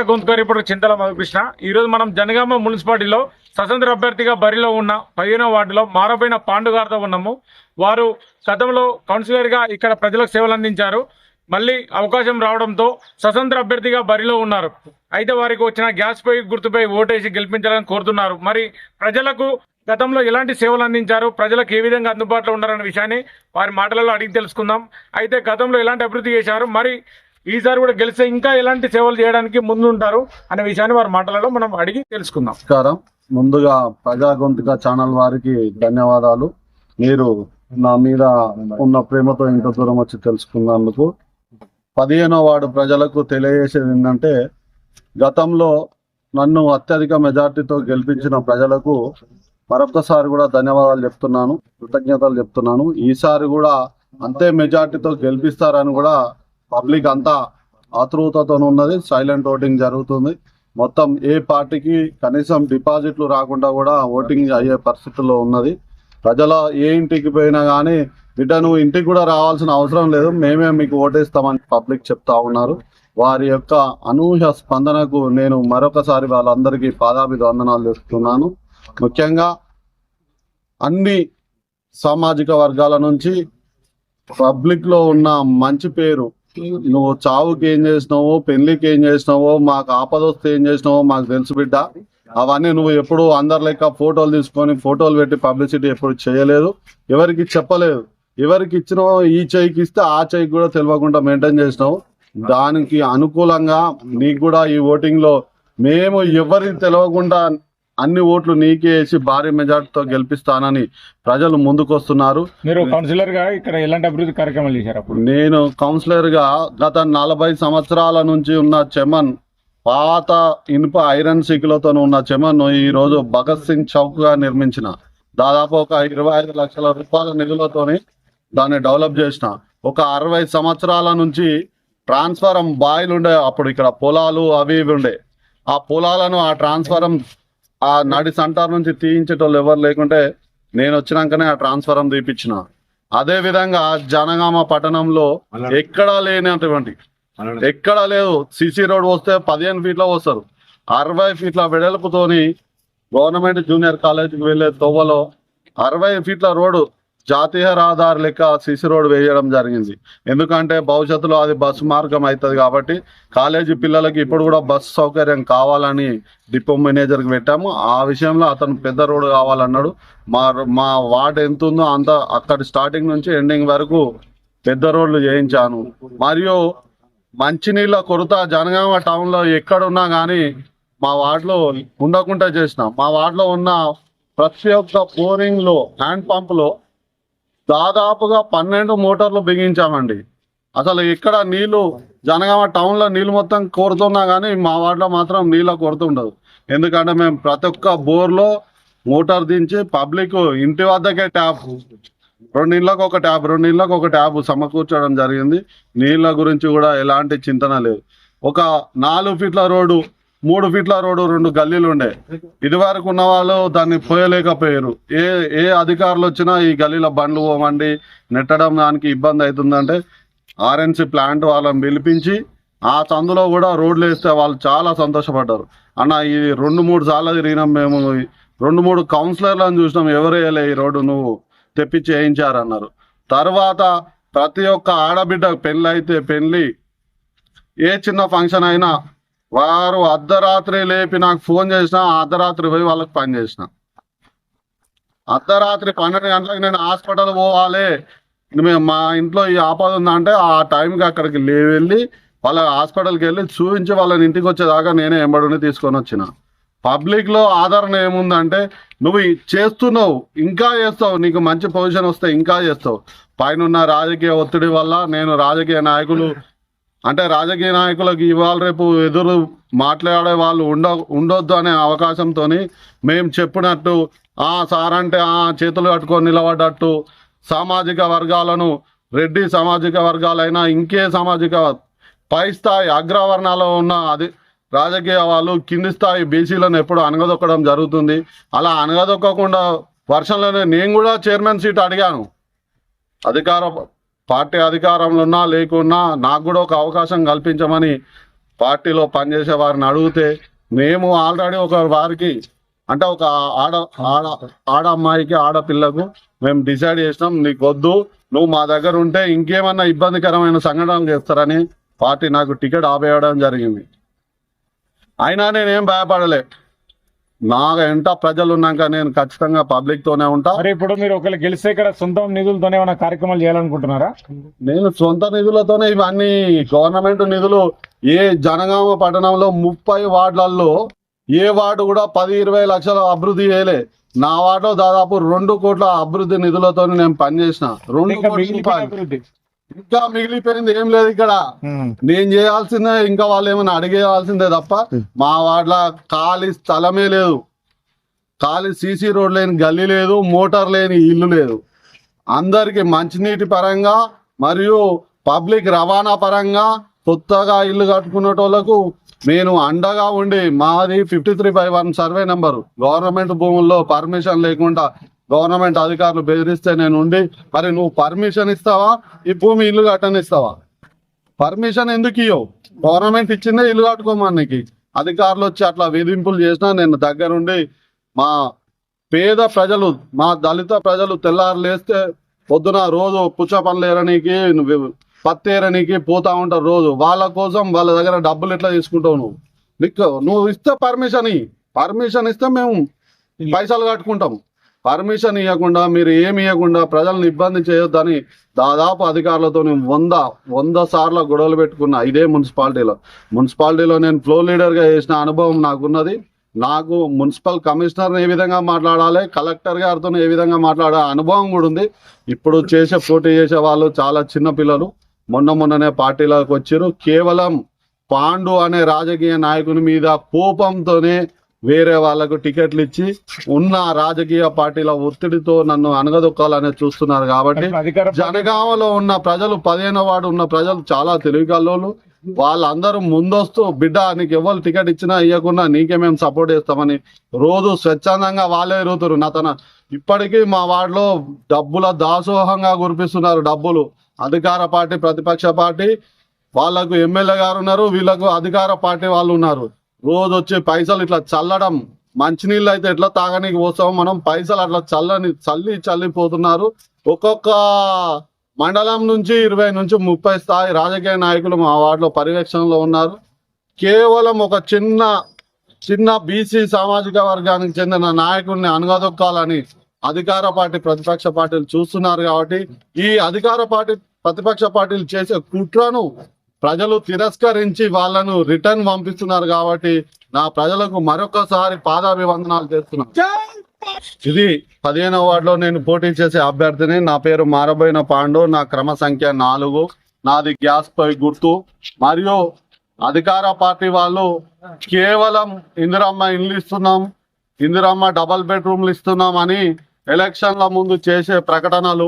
గొంతుక రిపోర్టర్ చింతల మధుకృష్ణ. ఈరోజు మనం జనగామ మున్సిపాలిటీలో స్వతంత్ర అభ్యర్థిగా బరిలో ఉన్న 15వ వార్డులో మారబోయిన పాండుగారితో ఉన్నాము. వారు గతంలో కౌన్సిలర్గా ఇక్కడ ప్రజలకు సేవలు అందించారు. మళ్ళీ అవకాశం రావడంతో స్వతంత్ర అభ్యర్థిగా బరిలో ఉన్నారు. అయితే వారికి వచ్చిన గ్యాస్ పై గుర్తుపై ఓటేసి గెలిపించాలని కోరుతున్నారు. మరి ప్రజలకు గతంలో ఎలాంటి సేవలు అందించారు, ప్రజలకు ఏ విధంగా అందుబాటులో ఉన్నారన్న విషయాన్ని వారి మాటలలో అడిగి తెలుసుకుందాం. అయితే గతంలో ఎలాంటి అభివృద్ధి చేశారు, మరి ఈసారి కూడా గెలిస్తే ఇంకా ఎలాంటి సేవలు చేయడానికి ముందుంటారు అనే విషయాన్ని వారి మాటలలో మనం అడిగి తెలుసుకుందాం. నమస్కారం. ముందుగా ప్రజా గొంతుక ఛానల్ వారికి ధన్యవాదాలు. మీరు నా మీద ఉన్న ప్రేమతో ఇంత దూరం వచ్చి తెలుసుకున్నందుకు. 15వ వార్డు ప్రజలకు తెలియజేసేది ఏంటంటే, గతంలో నన్ను అత్యధిక మెజార్టీతో గెలిపించిన ప్రజలకు మరొకసారి కూడా ధన్యవాదాలు చెప్తున్నాను, కృతజ్ఞతలు చెప్తున్నాను. ఈసారి కూడా అంతే మెజార్టీతో గెలిపిస్తారని కూడా పబ్లిక్ అంతా ఆతృతతో ఉన్నది. సైలెంట్ ఓటింగ్ జరుగుతుంది. మొత్తం ఏ పార్టీకి కనీసం డిపాజిట్లు రాకుండా కూడా ఓటింగ్ అయ్యే పరిస్థితుల్లో ఉన్నది. ప్రజల ఏ ఇంటికి పోయినా కానీ, బిడ్డ నువ్వు ఇంటికి కూడా రావాల్సిన అవసరం లేదు, మేమే మీకు ఓటేస్తామని పబ్లిక్ చెప్తా ఉన్నారు. వారి యొక్క అనూహ్య స్పందనకు నేను మరొకసారి వాళ్ళందరికీ పాదాభివందనాలు చేస్తున్నాను. ముఖ్యంగా అన్ని సామాజిక వర్గాల నుంచి పబ్లిక్ లో ఉన్న మంచి పేరు, నువ్వు చావుకి ఏం చేసినావో, పెళ్లికి ఏం చేసినావో, మాకు ఆపదొస్తే ఏం చేసినావో మాకు తెలుసు బిడ్డ. అవన్నీ నువ్వు ఎప్పుడు అందరి లెక్క ఫోటోలు తీసుకొని ఫోటోలు పెట్టి పబ్లిసిటీ ఎప్పుడు చేయలేదు, ఎవరికి చెప్పలేదు. ఎవరికి ఇచ్చినావో ఈ చెయ్యికి ఇస్తే ఆ చెయ్యికి కూడా తెలియకుండా మెయింటైన్ చేసినావు. దానికి అనుకూలంగా నీకు కూడా ఈ ఓటింగ్ లో మేము ఎవరికి తెలియకుండా అన్ని ఓట్లు నీకే వేసి భారీ మెజార్టీతో గెలిపిస్తానని ప్రజలు ముందుకొస్తున్నారు. మీరు కౌన్సిలర్ గా ఇక్కడ ఎలాంటి అభివృద్ధి కార్యక్రమాలు చేశారు? అప్పుడు నేను కౌన్సిలర్ గా గత 40 సంవత్సరాల నుంచి ఉన్న చెమన్, పాత ఇనుప ఐరన్ సిక్కులతో ఉన్న చెమన్ ఈ రోజు భగత్ సింగ్ చౌక్ గా నిర్మించిన. దాదాపు ఒక 25 లక్షల రూపాయల నిధులతోని దాన్ని డెవలప్ చేసిన. ఒక 60 సంవత్సరాల నుంచి ట్రాన్స్ఫారం బాయిలు ఉండే, అప్పుడు ఇక్కడ పొలాలు అవి ఇవి ఉండే. ఆ పొలాలను ఆ ట్రాన్స్ఫారం ఆ నడి సెంటర్ నుంచి తీయించేటోళ్ళు ఎవరు లేకుంటే నేను వచ్చినాకనే ఆ ట్రాన్స్ఫారం తీపించిన. అదే విధంగా జనగామ పట్టణంలో ఎక్కడా లేనటువంటి, ఎక్కడా లేదు, సిసి రోడ్ వస్తే 15 ఫీట్లో వస్తారు. 60 ఫీట్ల వెడల్పుతోని గవర్నమెంట్ జూనియర్ కాలేజీకి వెళ్లే తోవలో 60 ఫీట్ల రోడ్డు జాతీయ రహదారి లెక్క సిసి రోడ్ వేయడం జరిగింది. ఎందుకంటే భవిష్యత్తులో అది బస్సు మార్గం అవుతుంది కాబట్టి కాలేజీ పిల్లలకి ఇప్పుడు కూడా బస్సు సౌకర్యం కావాలని డిపో మేనేజర్కి పెట్టాము. ఆ విషయంలో అతను పెద్ద రోడ్డు కావాలన్నాడు. మా వార్డు ఎంత ఉందో అంత అక్కడి స్టార్టింగ్ నుంచి ఎండింగ్ వరకు పెద్ద రోడ్లు చేయించాను. మరియు మంచినీళ్ళ కొరత జనగామ టౌన్లో ఎక్కడున్నా కానీ మా వార్డులో ఉండకుండా చేసినాం. మా వార్డులో ఉన్న ప్రతి ఒక్క బోరింగ్లో, హ్యాండ్ పంపులో దాదాపుగా 12 మోటార్లు బిగించామండి. అసలు ఇక్కడ నీళ్లు జనగామ టౌన్లో నీళ్ళు మొత్తం కోరుతున్నా కానీ మా వార్డులో మాత్రం నీళ్ళ కొరత ఉండదు. ఎందుకంటే మేము ప్రతి ఒక్క బోర్లో మోటార్ దించి పబ్లిక్ ఇంటి వద్దకే ట్యాప్, 2 ఇళ్ళకు ఒక ట్యాప్ సమకూర్చడం జరిగింది. నీళ్ళ గురించి కూడా ఎలాంటి చింతన లేదు. ఒక 4 ఫీట్ల రోడ్డు, 3 ఫీట్ల రోడ్డు, 2 గల్లీలు ఉండే. ఇది వరకు ఉన్న వాళ్ళు దాన్ని పోయలేకపోయారు. ఏ అధికారులు వచ్చినా ఈ గల్లీల బండ్లు పోమండి, నెట్టడం దానికి ఇబ్బంది అవుతుందంటే ఆర్ఎన్సీ ప్లాంట్ వాళ్ళని పిలిపించి ఆ సందులో కూడా రోడ్లు వేస్తే వాళ్ళు చాలా సంతోషపడ్డారు. అన్న ఇది 2-3 సార్లు తిరిగినాం మేము, 2-3 కౌన్సిలర్లను చూసినాం, ఎవరు వేయలే ఈ రోడ్డు, నువ్వు తెప్పించి వేయించారన్నారు. తర్వాత ప్రతి ఒక్క ఆడబిడ్డ పెళ్ళి అయితే పెళ్ళి, ఏ చిన్న ఫంక్షన్ అయినా వారు అర్ధరాత్రి లేపి నాకు ఫోన్ చేసిన, అర్ధరాత్రి పోయి వాళ్ళకి పని చేసిన. అర్ధరాత్రి 12 గంటలకు నేను హాస్పిటల్ పోవాలి, మా ఇంట్లో ఈ ఆపద ఉందంటే ఆ టైంకి అక్కడికి వెళ్ళి వాళ్ళ హాస్పిటల్కి వెళ్ళి చూపించి వాళ్ళని ఇంటికి వచ్చేదాకా నేనే ఎంబడిని తీసుకొని వచ్చిన. పబ్లిక్లో ఆదరణ ఏముందంటే, నువ్వు చేస్తున్నావు, ఇంకా చేస్తావు, నీకు మంచి పొజిషన్ వస్తే ఇంకా చేస్తావు. పైన రాజకీయ ఒత్తిడి వల్ల నేను రాజకీయ నాయకులకు ఇవాళ రేపు ఎదురు మాట్లాడే వాళ్ళు ఉండొద్దు అనే అవకాశంతో మేము చెప్పినట్టు సార్ అంటే చేతులు కట్టుకొని నిలబడ్డట్టు సామాజిక వర్గాలను, రెడ్డి సామాజిక వర్గాలైనా ఇంకే సామాజిక పై స్థాయి అగ్రవర్ణాల్లో ఉన్న రాజకీయ వాళ్ళు కింది స్థాయి బీసీలను ఎప్పుడు అనగదొక్కడం జరుగుతుంది. అలా అనగదొక్కకుండా వర్షంలోనే నేను కూడా చైర్మన్ సీట్ అడిగాను. పార్టీ అధికారంలో ఉన్నా లేకున్నా నాకు కూడా ఒక అవకాశం కల్పించమని పార్టీలో పనిచేసే వారిని అడిగితే మేము ఆల్రెడీ ఒక వారికి అంటే ఒక ఆడ అమ్మాయికి ఆడపిల్లకు మేము డిసైడ్ చేసినాం, నీకు వద్దు, నువ్వు మా దగ్గర ఉంటే ఇంకేమన్నా ఇబ్బందికరమైన సంఘటనలు చేస్తారని పార్టీ నాకు టికెట్ ఆపేయడం జరిగింది. అయినా నేనేం భయపడలే. నా వెంట ప్రజలు ఉన్నాక నేను ఖచ్చితంగా పబ్లిక్ తోనే ఉంటా. మరి ఇప్పుడు మీరు ఒకవేళ గెలిస్తే ఇక్కడ సొంత నిధులతోనే ఏమైనా కార్యక్రమాలు చేయాలనుకుంటున్నారా? నేను సొంత నిధులతోనే ఇవన్నీ గవర్నమెంట్ నిధులు ఏ జనగామ పట్టణంలో 30 వార్డులలో ఏ వార్డు కూడా 10-20 లక్షల అభివృద్ధి చేయలే. నా వార్డులో దాదాపు 2 కోట్ల అభివృద్ధి నిధులతో నేను పనిచేసిన. 2 ఇంకా కోట్ల మిగిలిపోయిన రూపాయలు. అభివృద్ధి. ఇంకా మిగిలిపోయింది ఏం లేదు ఇక్కడ. నేను చేయాల్సిందే, ఇంకా వాళ్ళు ఏమైనా అడిగేయాల్సిందే తప్ప మా వార్డులో ఖాళీ స్థలమే లేదు. ఖాళీ సీసీ రోడ్ లేని గల్లీ లేదు, మోటార్ లేని ఇల్లు లేదు. అందరికి మంచినీటి పరంగా మరియు పబ్లిక్ రవాణా పరంగా కొత్తగా ఇల్లు కట్టుకునేటోళ్లకు నేను అండగా ఉండి, మాది 53/1 సర్వే నెంబరు. గవర్నమెంట్ భూముల్లో పర్మిషన్ లేకుండా గవర్నమెంట్ అధికారులు బెదిరిస్తే నేను ఉండి, మరి నువ్వు పర్మిషన్ ఇస్తావా, ఈ భూమి ఇల్లు కట్టనిస్తావా? పర్మిషన్ ఎందుకు ఇవ్వవు? గవర్నమెంట్ ఇచ్చిందే ఇల్లు కట్టుకోమనికి. అధికారులు వచ్చి అట్లా వేధింపులు చేసినా నేను దగ్గరుండి మా పేద ప్రజలు, మా దళిత ప్రజలు తెల్లారు లేస్తే పొద్దున రోజు పుచ్చ పనులు ఏరనీకి, పత్తి ఏరనీకి పోతా ఉంటారు రోజు. వాళ్ళ కోసం వాళ్ళ దగ్గర డబ్బులు ఎట్లా తీసుకుంటావు నువ్వు? నువ్వు ఇస్తే పర్మిషన్ ఇస్తే మేము పైసలు కట్టుకుంటాం. పర్మిషన్ ఇవ్వకుండా, మీరు ఏమి ఇవ్వకుండా ప్రజలను ఇబ్బంది చేయొద్దని దాదాపు అధికారులతో 100 సార్లు గొడవలు పెట్టుకున్నా. ఇదే మున్సిపాలిటీలో నేను ఫ్లోర్ లీడర్గా చేసిన అనుభవం నాకున్నది. నాకు మున్సిపల్ కమిషనర్ ఏ విధంగా మాట్లాడాలి, కలెక్టర్ గారితో ఏ విధంగా మాట్లాడాలి అనుభవం కూడా ఉంది. ఇప్పుడు పోటీ చేసే వాళ్ళు చాలా చిన్న పిల్లలు. మొన్ననే పార్టీలోకి వచ్చారు. కేవలం పాండు అనే రాజకీయ నాయకుని మీద కోపంతోనే వేరే వాళ్ళకు టికెట్లు ఇచ్చి ఉన్న రాజకీయ పార్టీల ఒత్తిడితో నన్ను అనగదొక్కాలని చూస్తున్నారు. కాబట్టి జనగామలో ఉన్న ప్రజలు, 15వ వార్డు ఉన్న ప్రజలు చాలా తెలివికల్లోళ్ళు. వాళ్ళందరూ ముందొస్తూ, బిడ్డ నీకు ఎవరు టికెట్ ఇచ్చినా ఇవ్వకుండా నీకే మేము సపోర్ట్ చేస్తామని రోజు స్వచ్ఛందంగా వాళ్ళే ఎరుగుతారు. ఇప్పటికీ మా వార్డులో డబ్బుల దాసోహంగా కురిపిస్తున్నారు. డబ్బులు అధికార పార్టీ, ప్రతిపక్ష పార్టీ వాళ్ళకు ఎమ్మెల్యే గారు ఉన్నారు, వీళ్ళకు అధికార పార్టీ వాళ్ళు ఉన్నారు. రోజు వచ్చి పైసలు ఇట్లా చల్లడం. మంచినీళ్ళు అయితే ఎట్లా తాగనీకి పోస్తామో మనం పైసలు అట్లా చల్లిపోతున్నారు. ఒక్కొక్క మండలం నుంచి 20 నుంచి 30 స్థాయి రాజకీయ నాయకులు మా వార్డులో పర్యవేక్షణలో ఉన్నారు. కేవలం ఒక చిన్న బీసీ సామాజిక వర్గానికి చెందిన నాయకుడిని అనగదొక్కాలని అధికార పార్టీ, ప్రతిపక్ష పార్టీలు చూస్తున్నారు. కాబట్టి ఈ అధికార పార్టీ, ప్రతిపక్ష పార్టీలు చేసే కుట్రను ప్రజలు తిరస్కరించి వాళ్ళను రిటర్న్ పంపిస్తున్నారు. కాబట్టి నా ప్రజలకు మరొకసారి పాదాభివందనాలు చేస్తున్నాను. ఇది 15వ వార్డులో నేను పోటీ చేసే అభ్యర్థిని. నా పేరు మారబోయిన పాండు. నా క్రమ సంఖ్య 4. నాది గ్యాస్ పై గుర్తు. మరియు అధికార పార్టీ వాళ్ళు కేవలం ఇందిరమ్మ ఇండ్లు ఇస్తున్నాం, ఇందిరమ్మ డబల్ బెడ్రూమ్లు ఇస్తున్నాం అని ఎలక్షన్ల ముందు చేసే ప్రకటనలు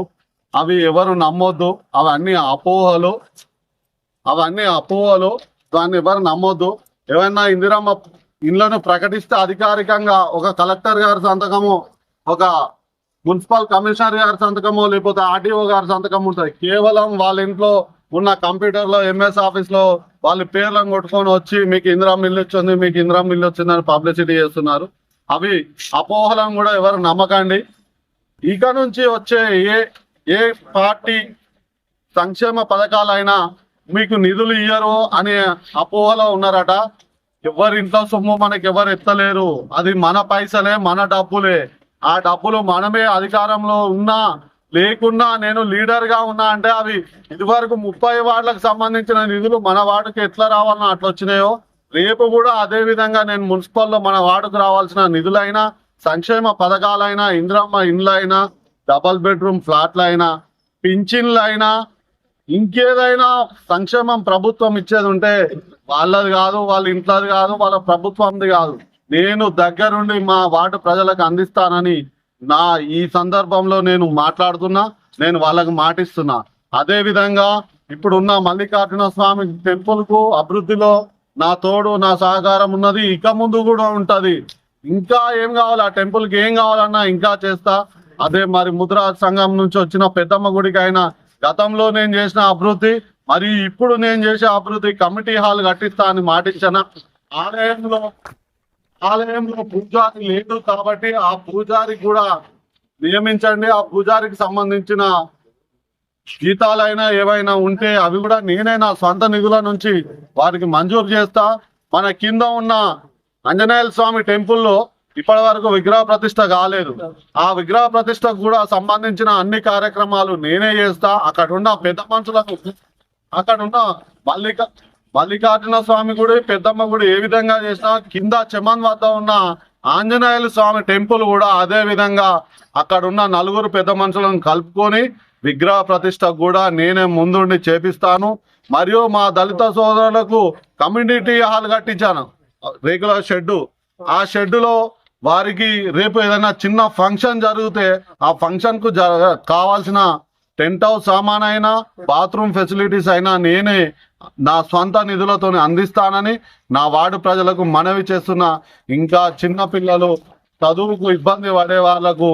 అవి ఎవరు నమ్మొద్దు. అవన్నీ అపోహలు. దాన్ని ఎవరు నమ్మొద్దు. ఏమైనా ఇందిరమ్మ ఇండ్లను ప్రకటిస్తే అధికారికంగా ఒక కలెక్టర్ గారి సంతకము, ఒక మున్సిపల్ కమిషనర్ గారి సంతకము, లేకపోతే ఆర్టీఓ గారి సంతకం ఉంటుంది. కేవలం వాళ్ళ ఇంట్లో ఉన్న కంప్యూటర్లో, ఎంఎస్ ఆఫీస్లో వాళ్ళ పేర్లను కొట్టుకొని వచ్చి మీకు ఇందిరమ్మ ఇల్లు వచ్చింది, మీకు ఇందిరమ్మ ఇల్లు వచ్చిందని పబ్లిసిటీ చేస్తున్నారు. అవి అపోహలను కూడా ఎవరు నమ్మకండి. ఇక నుంచి వచ్చే ఏ పార్టీ సంక్షేమ పథకాలైనా మీకు నిధులు ఇయ్యరు అనే అపోహలో ఉన్నారట. ఎవరి ఇంట్లో సొమ్ము మనకి ఎవరు ఎత్తలేరు. అది మన పైసలే, మన డబ్బులే. ఆ డబ్బులు మనమే అధికారంలో ఉన్నా లేకున్నా, నేను లీడర్ గా ఉన్నా అంటే అవి ఇదివరకు 30 వార్డులకు సంబంధించిన నిధులు మన వార్డుకి ఎట్లా రావాలన్నా అట్లా వచ్చినాయో, రేపు కూడా అదే విధంగా నేను మున్సిపల్లో మన వార్డుకు రావాల్సిన నిధులైనా, సంక్షేమ పథకాలైనా, ఇందిరమ్మ ఇండ్లైనా, డబల్ బెడ్రూమ్ ఫ్లాట్లైనా, పింఛన్లైనా, ఇంకేదైనా సంక్షేమం ప్రభుత్వం ఇచ్చేది ఉంటే వాళ్ళది కాదు, వాళ్ళ ఇంట్లోది కాదు, వాళ్ళ ప్రభుత్వంది కాదు, నేను దగ్గరుండి మా వార్డు ప్రజలకు అందిస్తానని ఈ సందర్భంలో నేను మాట్లాడుతున్నా. నేను వాళ్ళకు మాటిస్తున్నా. అదే విధంగా ఇప్పుడున్న మల్లికార్జున స్వామి టెంపుల్ కు అభివృద్ధిలో నా తోడు, నా సహకారం ఉన్నది. ఇక ముందు కూడా ఉంటది. ఇంకా ఏం కావాలి, ఆ టెంపుల్ కి ఏం కావాలన్నా ఇంకా చేస్తా. అదే మరి ముద్రా సంఘం నుంచి వచ్చిన పెద్దమ్మ గుడికి అయినా గతంలో నేను చేసిన అభివృద్ధి మరి ఇప్పుడు నేను చేసే అభివృద్ధి కమిటీ హాల్ కట్టిస్తా అని మాటించిన. ఆలయంలో పూజారి లేదు కాబట్టి ఆ పూజారికి కూడా నియమించండి. ఆ పూజారికి సంబంధించిన జీతాలైనా ఏవైనా ఉంటే అవి కూడా నేనే నా సొంత నిధుల నుంచి వారికి మంజూరు చేస్తా. మన కింద ఉన్న ఆంజనేయ స్వామి టెంపుల్లో ఇప్పటి వరకు విగ్రహ ప్రతిష్ట కాలేదు. ఆ విగ్రహ ప్రతిష్టకు కూడా సంబంధించిన అన్ని కార్యక్రమాలు నేనే చేస్తా. అక్కడ ఉన్న పెద్ద మనుషులకు, అక్కడ ఉన్న మల్లికార్జున స్వామి గుడి, పెద్దమ్మ గుడి ఏ విధంగా చేసినా కింద చెమన్ వద్ద ఉన్న ఆంజనేయుల స్వామి టెంపుల్ కూడా అదే విధంగా అక్కడ ఉన్న నలుగురు పెద్ద మనుషులను కలుపుకొని విగ్రహ ప్రతిష్ట కూడా నేనే ముందుండి చేపిస్తాను. మరియు మా దళిత సోదరులకు కమ్యూనిటీ హాల్ కట్టించాను, రేకుల షెడ్డు. ఆ షెడ్డులో వారికి రేపు ఏదైనా చిన్న ఫంక్షన్ జరిగితే ఆ ఫంక్షన్ కు కావాల్సిన టెంట్ హౌస్ సామాన్ అయినా బాత్రూమ్ ఫెసిలిటీస్ అయినా నేనే నా స్వంత నిధులతో అందిస్తానని నా వార్డు ప్రజలకు మనవి చేస్తున్నా. ఇంకా చిన్న పిల్లలు చదువుకు ఇబ్బంది పడే వాళ్లకు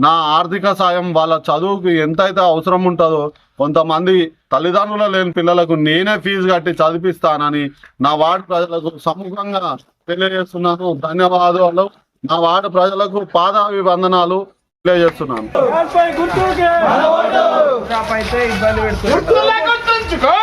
నా ఆర్థిక సాయం వాళ్ళ చదువుకు ఎంతైతే అవసరం ఉంటుందో కొంతమంది తల్లిదండ్రులు లేని పిల్లలకు నేనే ఫీజు కట్టి చదివిస్తానని నా వార్డు ప్రజలకు సముఖంగా తెలియజేస్తున్నాను. ధన్యవాదాలు. నా వార్డు ప్రజలకు పాదాభివందనాలు తెలియజేస్తున్నాను. గుర్తుంచుకో